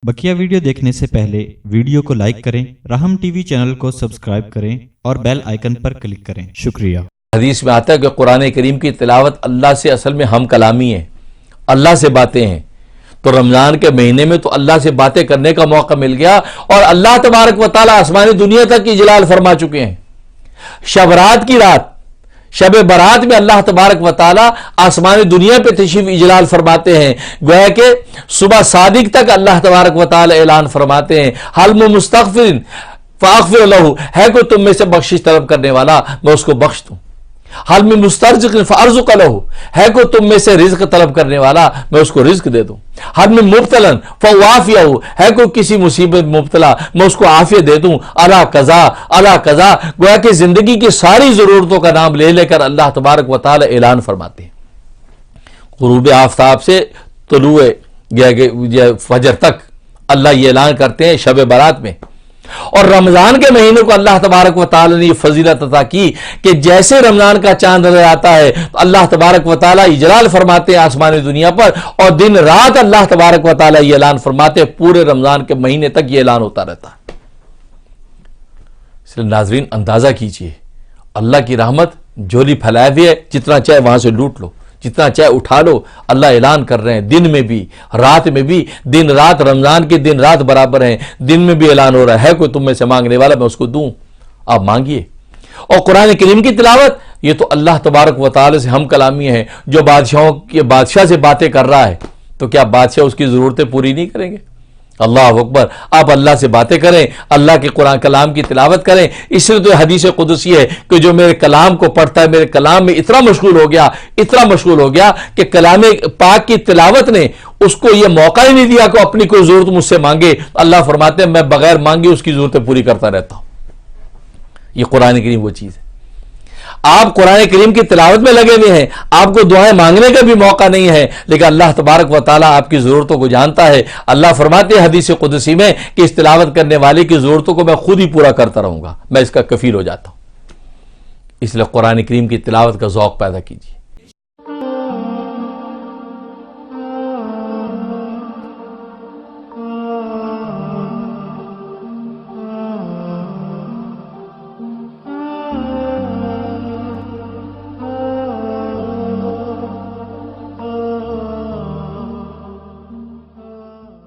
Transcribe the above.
بقیہ ویڈیو دیکھنے سے پہلے ویڈیو کو لائک کریں، رحم ٹی وی چینل کو سبسکرائب کریں اور بیل آئیکن پر کلک کریں۔ شکریہ۔ حدیث میں آتا ہے کہ قرآن کریم کی تلاوت اللہ سے اصل میں ہم کلامی ہے، اللہ سے باتیں ہیں۔ تو رمضان کے مہینے میں تو اللہ سے باتیں کرنے کا موقع مل گیا، اور اللہ تبارک و تعالیٰ آسمانی دنیا تک اجلال فرما چکے ہیں۔ شب رات کی رات، شب برات میں اللہ تبارک و تعالیٰ آسمانی دنیا پہ تشریف اجلال فرماتے ہیں۔ گویا کہ صبح صادق تک اللہ تبارک و تعالیٰ اعلان فرماتے ہیں، حل من مستغفر فاغفر لہ، ہے کوئی تم میں سے بخشش طلب کرنے والا میں اس کو بخش دوں۔ حل من مسترزق فارزق لہ، ہے کوئی تم میں سے رزق طلب کرنے والا میں اس کو رزق دے دوں۔ حل من مبتلا فوافیہ، ہے کوئی کسی مصیبت مبتلا میں اس کو عافیت دے دوں۔ الا قضا الا قضا، گویا کہ زندگی کی ساری ضرورتوں کا نام لے لے کر اللہ تبارک و تعالی اعلان فرماتے ہیں۔ غروب آفتاب سے طلوع فجر تک اللہ یہ اعلان کرتے ہیں شب برات میں۔ اور رمضان کے مہینے کو اللہ تبارک و تعالی نے یہ فضیلت عطا کی کہ جیسے رمضان کا چاند نظر آتا ہے تو اللہ تبارک و تعالی اجلال فرماتے ہیں آسمانی دنیا پر، اور دن رات اللہ تبارک و تعالی یہ اعلان فرماتے ہیں، پورے رمضان کے مہینے تک یہ اعلان ہوتا رہتا ہے۔ اس لیے ناظرین اندازہ کیجئے، اللہ کی رحمت جھولی پھیلائے ہوئی ہے، جتنا چاہے وہاں سے لوٹ لو، جتنا چاہے اٹھا لو۔ اللہ اعلان کر رہے ہیں دن میں بھی رات میں بھی، دن رات رمضان کے دن رات برابر ہیں، دن میں بھی اعلان ہو رہا ہے کوئی تم میں سے مانگنے والا میں اس کو دوں، آپ مانگیے۔ اور قرآن کریم کی تلاوت یہ تو اللہ تبارک و تعالی سے ہم کلامی ہے، جو بادشاہ سے باتیں کر رہا ہے، تو کیا بادشاہ اس کی ضرورتیں پوری نہیں کریں گے؟ اللہ اکبر، آپ اللہ سے باتیں کریں، اللہ کے قرآن کلام کی تلاوت کریں۔ اس لیے تو حدیث قدسی ہے کہ جو میرے کلام کو پڑھتا ہے، میرے کلام میں اتنا مشغول ہو گیا کہ کلام پاک کی تلاوت نے اس کو یہ موقع ہی نہیں دیا کہ اپنی کوئی ضرورت مجھ سے مانگے۔ اللہ فرماتے ہیں میں بغیر مانگے اس کی ضرورتیں پوری کرتا رہتا ہوں۔ یہ قرآن کریم وہ چیز ہے۔ آپ قرآن کریم کی تلاوت میں لگے ہوئے ہیں، آپ کو دعائیں مانگنے کا بھی موقع نہیں ہے، لیکن اللہ تبارک و تعالیٰ آپ کی ضرورتوں کو جانتا ہے۔ اللہ فرماتے ہیں حدیث قدسی میں کہ اس تلاوت کرنے والے کی ضرورتوں کو میں خود ہی پورا کرتا رہوں گا، میں اس کا کفیل ہو جاتا ہوں۔ اس لیے قرآن کریم کی تلاوت کا ذوق پیدا کیجیے۔